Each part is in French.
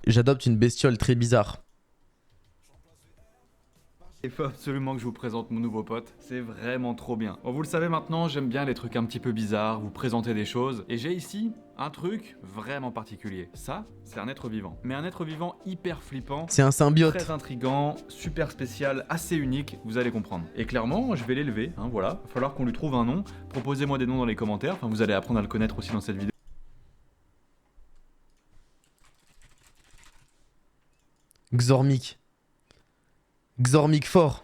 J'adopte une bestiole très bizarre. Il faut absolument que je vous présente mon nouveau pote, c'est vraiment trop bien. Bon, vous le savez maintenant, j'aime bien les trucs un petit peu bizarres, vous présenter des choses, et j'ai ici un truc vraiment particulier. Ça, c'est un être vivant. Mais un être vivant hyper flippant. C'est un symbiote. Très intriguant, super spécial, assez unique, vous allez comprendre. Et clairement, je vais l'élever, hein, voilà. Il va falloir qu'on lui trouve un nom. Proposez-moi des noms dans les commentaires, enfin vous allez apprendre à le connaître aussi dans cette vidéo. Xormic. Xormic fort.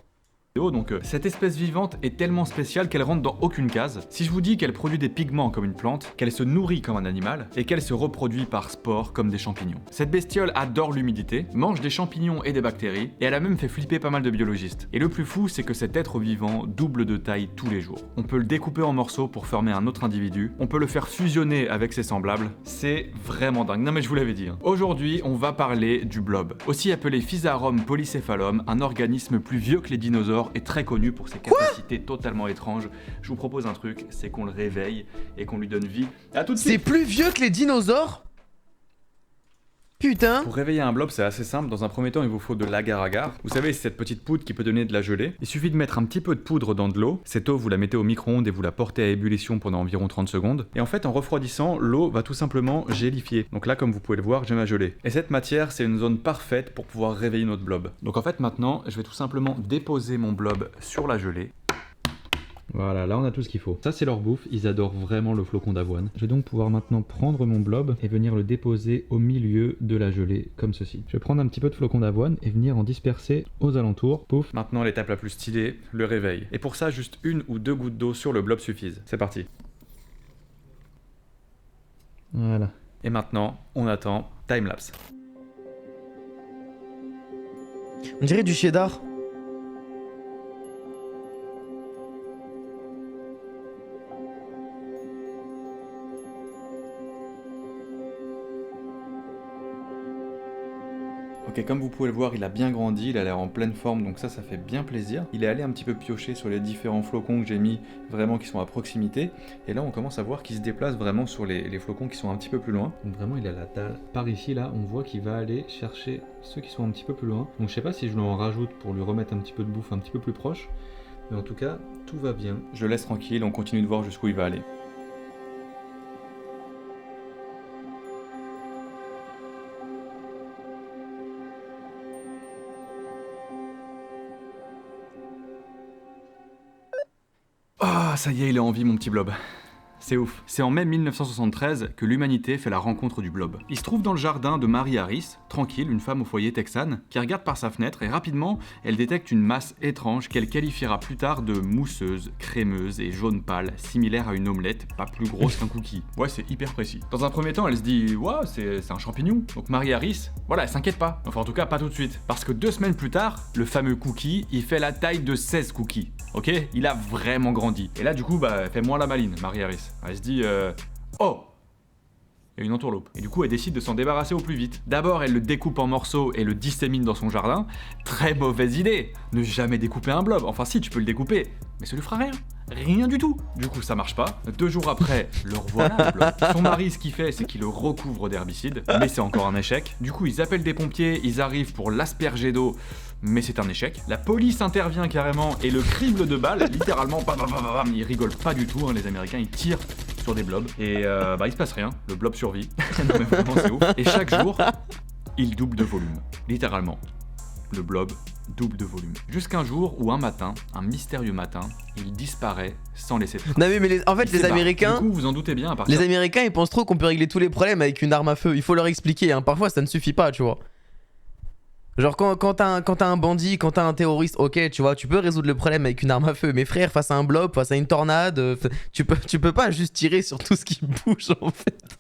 Donc cette espèce vivante est tellement spéciale qu'elle rentre dans aucune case. Si je vous dis qu'elle produit des pigments comme une plante, qu'elle se nourrit comme un animal, et qu'elle se reproduit par spores comme des champignons. Cette bestiole adore l'humidité, mange des champignons et des bactéries, et elle a même fait flipper pas mal de biologistes. Et le plus fou, c'est que cet être vivant double de taille tous les jours. On peut le découper en morceaux pour former un autre individu, on peut le faire fusionner avec ses semblables, c'est vraiment dingue. Non mais je vous l'avais dit. Aujourd'hui, on va parler du blob. Aussi appelé Physarum polycéphalum, un organisme plus vieux que les dinosaures est très connu pour ses capacités totalement étranges. Je vous propose un truc, c'est qu'on le réveille et qu'on lui donne vie. À tout de suite. C'est plus vieux que les dinosaures? Putain. Pour réveiller un blob, c'est assez simple. Dans un premier temps, il vous faut de l'agar-agar. Vous savez, c'est cette petite poudre qui peut donner de la gelée. Il suffit de mettre un petit peu de poudre dans de l'eau. Cette eau, vous la mettez au micro-ondes et vous la portez à ébullition pendant environ 30 secondes. Et en fait, en refroidissant, l'eau va tout simplement gélifier. Donc là, comme vous pouvez le voir, j'ai ma gelée. Et cette matière, c'est une zone parfaite pour pouvoir réveiller notre blob. Donc en fait, maintenant, je vais tout simplement déposer mon blob sur la gelée. Voilà, là on a tout ce qu'il faut. Ça c'est leur bouffe, ils adorent vraiment le flocon d'avoine. Je vais donc pouvoir maintenant prendre mon blob et venir le déposer au milieu de la gelée, comme ceci. Je vais prendre un petit peu de flocon d'avoine et venir en disperser aux alentours. Pouf. Maintenant l'étape la plus stylée, le réveil. Et pour ça, juste 1 ou 2 gouttes d'eau sur le blob suffisent. C'est parti. Voilà. Et maintenant, on attend timelapse. On dirait du cheddar. Ok, comme vous pouvez le voir, il a bien grandi, il a l'air en pleine forme, donc ça fait bien plaisir. Il est allé un petit peu piocher sur les différents flocons que j'ai mis, vraiment qui sont à proximité. Et là, on commence à voir qu'il se déplace vraiment sur les flocons qui sont un petit peu plus loin. Donc vraiment, il a la dalle. Par ici, là, on voit qu'il va aller chercher ceux qui sont un petit peu plus loin. Donc je sais pas si je lui en rajoute pour lui remettre un petit peu de bouffe un petit peu plus proche. Mais en tout cas, tout va bien. Je le laisse tranquille, on continue de voir jusqu'où il va aller. Ah, ça y est, il est en vie, mon petit blob. C'est ouf. C'est en mai 1973 que l'humanité fait la rencontre du blob. Il se trouve dans le jardin de Mary Harris, tranquille, une femme au foyer texane, qui regarde par sa fenêtre et rapidement, elle détecte une masse étrange qu'elle qualifiera plus tard de mousseuse, crémeuse et jaune pâle, similaire à une omelette, pas plus grosse qu'un cookie. Ouais, c'est hyper précis. Dans un premier temps, elle se dit « Waouh, c'est un champignon ». Donc Mary Harris, voilà, elle s'inquiète pas. Enfin, en tout cas, pas tout de suite. Parce que 2 semaines plus tard, le fameux cookie, il fait la taille de 16 cookies. Ok, il a vraiment grandi. Et là, du coup, bah, elle fait moins la maline, Mary Harris. Elle se dit, oh, il y a une entourloupe. Et du coup, elle décide de s'en débarrasser au plus vite. D'abord, elle le découpe en morceaux et le dissémine dans son jardin. Très mauvaise idée. Ne jamais découper un blob. Enfin si, tu peux le découper, mais ça lui fera rien. Rien du tout. Du coup, ça marche pas. 2 jours après, le revoilà, le blob. Son mari, ce qu'il fait, c'est qu'il le recouvre d'herbicide, mais c'est encore un échec. Du coup, ils appellent des pompiers, ils arrivent pour l'asperger d'eau, mais c'est un échec. La police intervient carrément et le crible de balles, littéralement, bam, bam, bam, bam. Ils rigolent pas du tout, hein, les Américains, ils tirent sur des blobs. Et bah, il se passe rien, le blob survit. Non mais vraiment, c'est ouf. Et chaque jour, il double de volume, littéralement. Le blob double de volume. Jusqu'un jour où un matin, un mystérieux matin, il disparaît sans laisser de traces. Non mais en fait les Américains... Du coup, vous en doutez bien, à partir... Les Américains ils pensent trop qu'on peut régler tous les problèmes avec une arme à feu. Il faut leur expliquer, hein. Parfois ça ne suffit pas, tu vois. Genre quand t'as un bandit, quand t'as un terroriste, ok, tu vois, tu peux résoudre le problème avec une arme à feu. Mais frère, face à un blob, face à une tornade, tu peux pas juste tirer sur tout ce qui bouge en fait.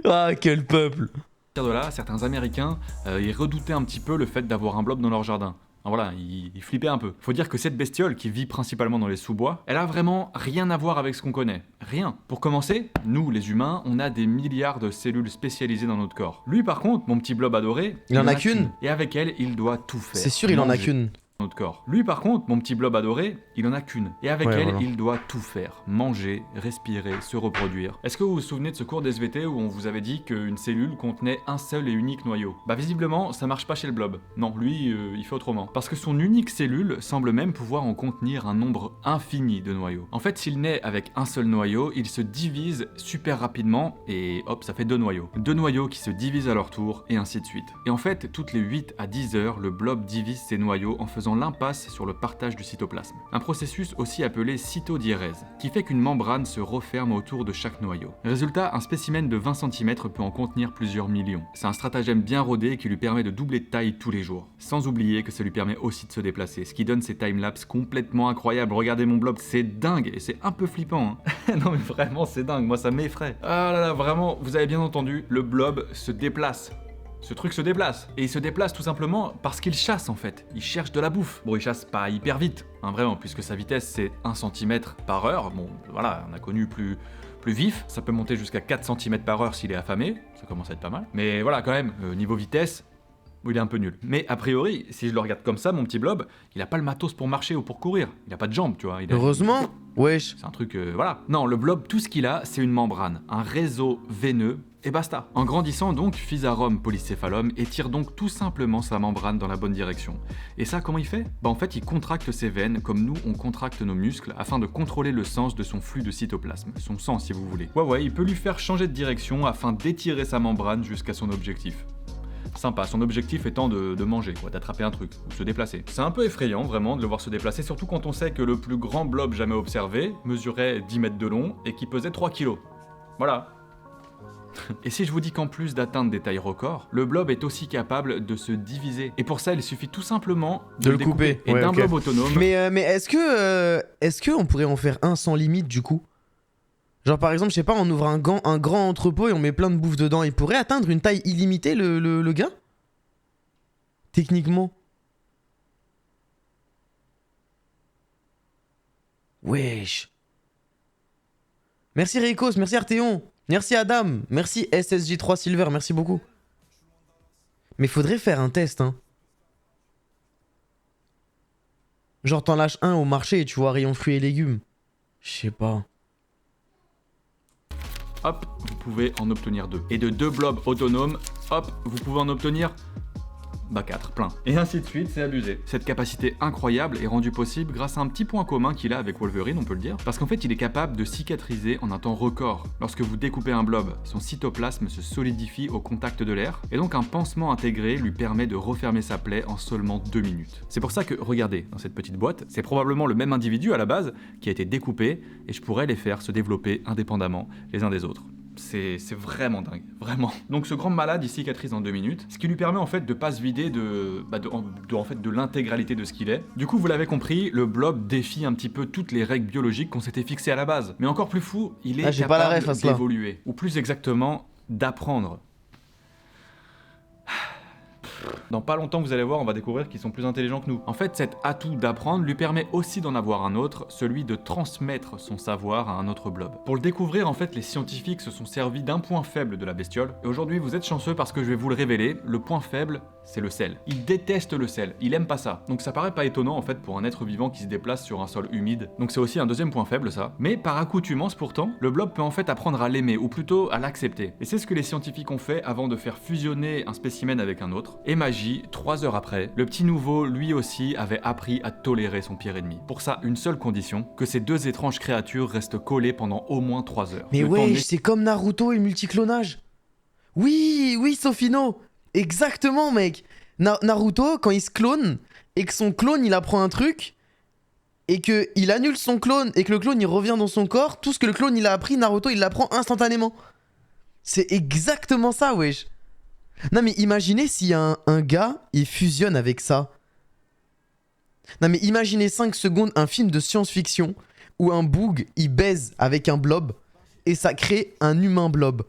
Ah, quel peuple. De là, certains Américains, ils redoutaient un petit peu le fait d'avoir un blob dans leur jardin. Alors voilà, ils flippaient un peu. Faut dire que cette bestiole, qui vit principalement dans les sous-bois, elle a vraiment rien à voir avec ce qu'on connaît. Rien. Pour commencer, nous, les humains, on a des milliards de cellules spécialisées dans notre corps. Lui, par contre, mon petit blob adoré, il en a qu'une. Et avec elle, il doit tout faire. C'est sûr, il en a qu'une. notre corps. Lui par contre, mon petit blob adoré, il en a qu'une. Et avec elle, voilà. il doit tout faire. Manger, respirer, se reproduire. Est-ce que vous vous souvenez de ce cours d'SVT où on vous avait dit qu'une cellule contenait un seul et unique noyau? Bah visiblement, ça marche pas chez le blob. Non, lui, il fait autrement. Parce que son unique cellule semble même pouvoir en contenir un nombre infini de noyaux. En fait, s'il naît avec un seul noyau, il se divise super rapidement et hop, ça fait 2 noyaux. 2 noyaux qui se divisent à leur tour et ainsi de suite. Et en fait, toutes les 8 à 10 heures, le blob divise ses noyaux en faisant l'impasse sur le partage du cytoplasme. Un processus aussi appelé cytodiérèse, qui fait qu'une membrane se referme autour de chaque noyau. Résultat, un spécimen de 20 cm peut en contenir plusieurs millions. C'est un stratagème bien rodé qui lui permet de doubler de taille tous les jours. Sans oublier que ça lui permet aussi de se déplacer, ce qui donne ces timelapses complètement incroyables. Regardez mon blob, c'est dingue et c'est un peu flippant. Hein. Non mais vraiment, c'est dingue, moi ça m'effraie. Ah là là, vraiment, vous avez bien entendu, le blob se déplace. Ce truc se déplace. Et il se déplace tout simplement parce qu'il chasse en fait. Il cherche de la bouffe. Bon, il chasse pas hyper vite, hein, vraiment, puisque sa vitesse c'est 1 cm par heure. Bon, voilà, on a connu plus vif. Ça peut monter jusqu'à 4 cm par heure s'il est affamé. Ça commence à être pas mal. Mais voilà, quand même, niveau vitesse, il est un peu nul. Mais a priori, si je le regarde comme ça, mon petit blob, il a pas le matos pour marcher ou pour courir. Il a pas de jambes, tu vois. Heureusement, wesh. C'est un truc, voilà. Non, le blob, tout ce qu'il a, c'est une membrane, un réseau veineux, et basta. En grandissant donc, Physarum polycéphalum étire donc tout simplement sa membrane dans la bonne direction. Et ça, comment il fait? Bah en fait, il contracte ses veines comme nous, on contracte nos muscles afin de contrôler le sens de son flux de cytoplasme. Son sang, si vous voulez. Ouais, il peut lui faire changer de direction afin d'étirer sa membrane jusqu'à son objectif. Sympa, son objectif étant de manger, quoi, d'attraper un truc, ou se déplacer. C'est un peu effrayant, vraiment, de le voir se déplacer, surtout quand on sait que le plus grand blob jamais observé mesurait 10 mètres de long et qui pesait 3 kilos. Voilà. Et si je vous dis qu'en plus d'atteindre des tailles records, le blob est aussi capable de se diviser. Et pour ça, il suffit tout simplement De le couper. Et Ouais, d'un ok. blob autonome... Mais est-ce que on pourrait en faire un sans limite du coup? Genre par exemple, je sais pas, on ouvre un grand entrepôt et on met plein de bouffe dedans. Il pourrait atteindre une taille illimitée le gars? Techniquement. Wesh. Merci Reikos, merci Arteon, merci Adam, merci SSJ3 Silver, merci beaucoup. Mais faudrait faire un test, hein. Genre t'en lâches un au marché, tu vois, rayon fruits et légumes. Je sais pas. Hop, vous pouvez en obtenir 2. Et de 2 blobs autonomes, hop, vous pouvez en obtenir... bah 4, plein. Et ainsi de suite, c'est abusé. Cette capacité incroyable est rendue possible grâce à un petit point commun qu'il a avec Wolverine, on peut le dire, parce qu'en fait il est capable de cicatriser en un temps record. Lorsque vous découpez un blob, son cytoplasme se solidifie au contact de l'air, et donc un pansement intégré lui permet de refermer sa plaie en seulement 2 minutes. C'est pour ça que, regardez, dans cette petite boîte, c'est probablement le même individu à la base qui a été découpé, et je pourrais les faire se développer indépendamment les uns des autres. C'est vraiment dingue, vraiment. Donc ce grand malade il cicatrise en 2 minutes, ce qui lui permet en fait de pas se vider de l'intégralité de ce qu'il est. Du coup vous l'avez compris, le blob défie un petit peu toutes les règles biologiques qu'on s'était fixées à la base. Mais encore plus fou, il est j'ai pas la ref à capable cela. d'évoluer, ou plus exactement d'apprendre. Dans pas longtemps, vous allez voir, on va découvrir qu'ils sont plus intelligents que nous. En fait, cet atout d'apprendre lui permet aussi d'en avoir un autre, celui de transmettre son savoir à un autre blob. Pour le découvrir, en fait, les scientifiques se sont servis d'un point faible de la bestiole. Et aujourd'hui, vous êtes chanceux parce que je vais vous le révéler, le point faible, c'est le sel. Il déteste le sel, il aime pas ça. Donc ça paraît pas étonnant, en fait, pour un être vivant qui se déplace sur un sol humide. Donc c'est aussi un deuxième point faible, ça. Mais par accoutumance, pourtant, le blob peut en fait apprendre à l'aimer, ou plutôt à l'accepter. Et c'est ce que les scientifiques ont fait avant de faire fusionner un spécimen avec un autre. Et magie, 3 heures après, le petit nouveau, lui aussi, avait appris à tolérer son pire ennemi. Pour ça, une seule condition, que ces deux étranges créatures restent collées pendant au moins 3 heures. Mais Le temps ouais, de- c'est comme Naruto et multiclonage. Oui, Sofino. Exactement, mec. Naruto, quand il se clone, et que son clone, il apprend un truc, et que il annule son clone, et que le clone, il revient dans son corps, tout ce que le clone, il a appris, Naruto, il l'apprend instantanément. C'est exactement ça, wesh. Non, mais imaginez si un gars, il fusionne avec ça. Non, mais imaginez 5 secondes un film de science-fiction où un boog, il baise avec un blob, et ça crée un humain blob.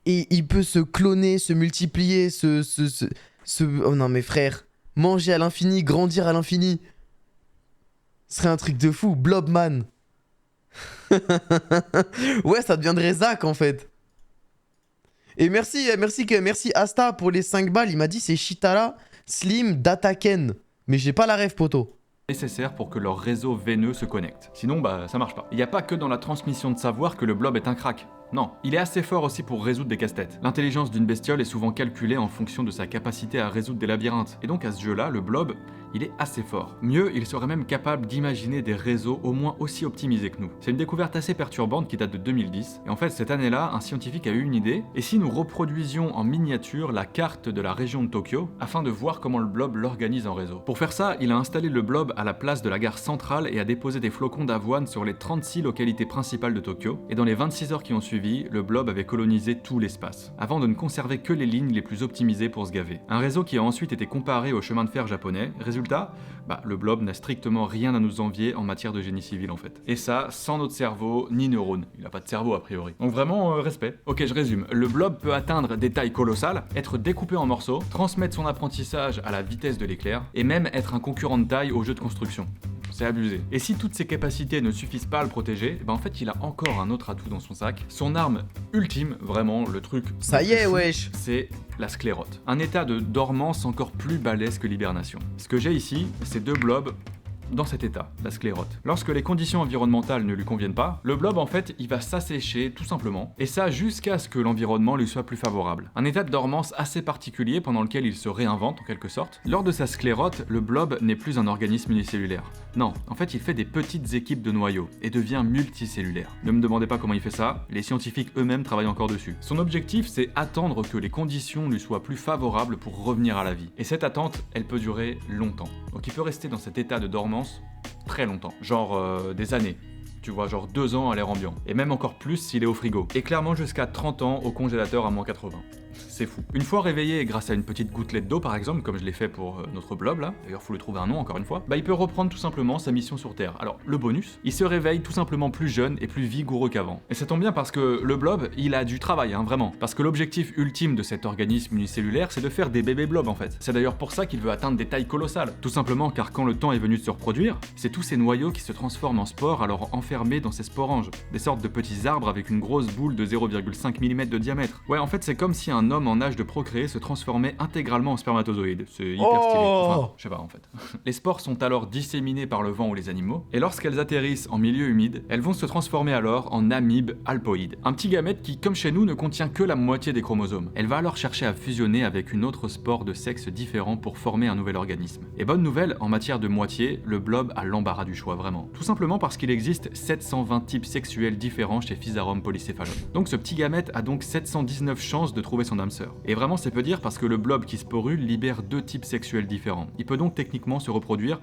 Et il peut se cloner, se multiplier, Oh non mais frère, manger à l'infini, grandir à l'infini. Ce serait un truc de fou, Blobman. Ouais, ça deviendrait Zach en fait. Et merci Asta pour les 5 balles, il m'a dit c'est Shitara Slim Dataken. Mais j'ai pas la rêve, poteau. Nécessaire pour que leur réseau veineux se connecte. Sinon, bah, ça marche pas. Il n'y a pas que dans la transmission de savoir que le blob est un crack. Non, il est assez fort aussi pour résoudre des casse-têtes. L'intelligence d'une bestiole est souvent calculée en fonction de sa capacité à résoudre des labyrinthes. Et donc à ce jeu-là, le blob, il est assez fort. Mieux, il serait même capable d'imaginer des réseaux au moins aussi optimisés que nous. C'est une découverte assez perturbante qui date de 2010. Et en fait, cette année-là, un scientifique a eu une idée. Et si nous reproduisions en miniature la carte de la région de Tokyo, afin de voir comment le blob l'organise en réseau. Pour faire ça, il a installé le blob à la place de la gare centrale et a déposé des flocons d'avoine sur les 36 localités principales de Tokyo. Et dans les 26 heures qui ont suivi, le blob avait colonisé tout l'espace, avant de ne conserver que les lignes les plus optimisées pour se gaver. Un réseau qui a ensuite été comparé au chemin de fer japonais. Résultat, le blob n'a strictement rien à nous envier en matière de génie civil en fait. Et ça, sans notre cerveau ni neurones. Il a pas de cerveau a priori. Donc vraiment, respect. Ok, je résume. Le blob peut atteindre des tailles colossales, être découpé en morceaux, transmettre son apprentissage à la vitesse de l'éclair, et même être un concurrent de taille au jeu de construction. C'est abusé. Et si toutes ces capacités ne suffisent pas à le protéger, en fait il a encore un autre atout dans son sac. Son arme ultime, vraiment le truc... Ça y est, wesh. C'est la sclérote. Un état de dormance encore plus balèze que l'hibernation. Ce que j'ai ici, c'est 2 blobs dans cet état, la sclérote. Lorsque les conditions environnementales ne lui conviennent pas, le blob en fait, il va s'assécher tout simplement, et ça jusqu'à ce que l'environnement lui soit plus favorable. Un état de dormance assez particulier pendant lequel il se réinvente en quelque sorte. Lors de sa sclérote, le blob n'est plus un organisme unicellulaire. Non, en fait il fait des petites équipes de noyaux, et devient multicellulaire. Ne me demandez pas comment il fait ça, les scientifiques eux-mêmes travaillent encore dessus. Son objectif c'est attendre que les conditions lui soient plus favorables pour revenir à la vie. Et cette attente, elle peut durer longtemps. Donc il peut rester dans cet état de dormance très longtemps, genre des années. Tu vois, genre 2 ans à l'air ambiant. Et même encore plus s'il est au frigo. Et clairement jusqu'à 30 ans au congélateur à -80. C'est fou. Une fois réveillé grâce à une petite gouttelette d'eau par exemple, comme je l'ai fait pour notre blob là, d'ailleurs faut lui trouver un nom encore une fois, il peut reprendre tout simplement sa mission sur Terre. Alors le bonus, il se réveille tout simplement plus jeune et plus vigoureux qu'avant. Et ça tombe bien parce que le blob, il a du travail, vraiment. Parce que l'objectif ultime de cet organisme unicellulaire, c'est de faire des bébés blobs en fait. C'est d'ailleurs pour ça qu'il veut atteindre des tailles colossales. Tout simplement car quand le temps est venu de se reproduire, c'est tous ces noyaux qui se transforment en spores alors enfermés dans ces sporanges. Des sortes de petits arbres avec une grosse boule de 0,5 mm de diamètre. Ouais, en fait c'est comme si un homme en âge de procréer se transformait intégralement en spermatozoïde. C'est hyper stylé. Enfin, je sais pas en fait. Les spores sont alors disséminées par le vent ou les animaux, et lorsqu'elles atterrissent en milieu humide, elles vont se transformer alors en amibes alpoïdes. Un petit gamète qui, comme chez nous, ne contient que la moitié des chromosomes. Elle va alors chercher à fusionner avec une autre spore de sexe différent pour former un nouvel organisme. Et bonne nouvelle, en matière de moitié, le blob a l'embarras du choix vraiment. Tout simplement parce qu'il existe 720 types sexuels différents chez Physarum polycephalum. Donc ce petit gamète a donc 719 chances de trouver son âme sœur. Et vraiment c'est peu dire parce que le blob qui sporule libère 2 types sexuels différents. Il peut donc techniquement se reproduire,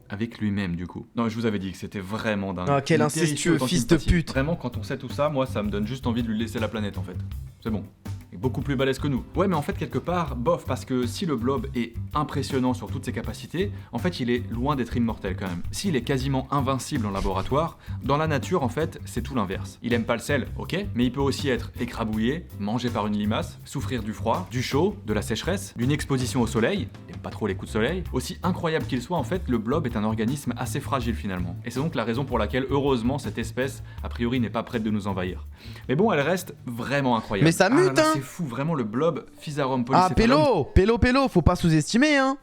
avec lui-même du coup. Non, je vous avais dit que c'était vraiment dingue. Ah, quel incestueux fils de pute. Vraiment, quand on sait tout ça, moi ça me donne juste envie de lui laisser la planète en fait. C'est bon. Il est beaucoup plus balèze que nous. Ouais, mais en fait, quelque part, bof, parce que si le blob est impressionnant sur toutes ses capacités, en fait, il est loin d'être immortel quand même. S'il est quasiment invincible en laboratoire, dans la nature, en fait, c'est tout l'inverse. Il aime pas le sel, ok, mais il peut aussi être écrabouillé, mangé par une limace, souffrir du froid, du chaud, de la sécheresse, d'une exposition au soleil, il aime pas trop les coups de soleil. Aussi incroyable qu'il soit, en fait, le blob est un organisme assez fragile finalement. Et c'est donc la raison pour laquelle, heureusement, cette espèce, a priori, n'est pas prête de nous envahir. Mais bon, elle reste vraiment incroyable. Mais ça mute, hein. C'est fou, vraiment le blob Physarum polycephalum. Ah, Pélo, faut pas sous-estimer, hein.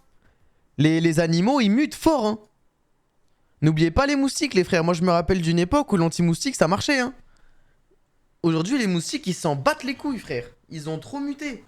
Les animaux, ils mutent fort, hein. N'oubliez pas les moustiques, les frères. Moi, je me rappelle d'une époque où l'anti-moustique, ça marchait, hein. Aujourd'hui, les moustiques, ils s'en battent les couilles, frère. Ils ont trop muté.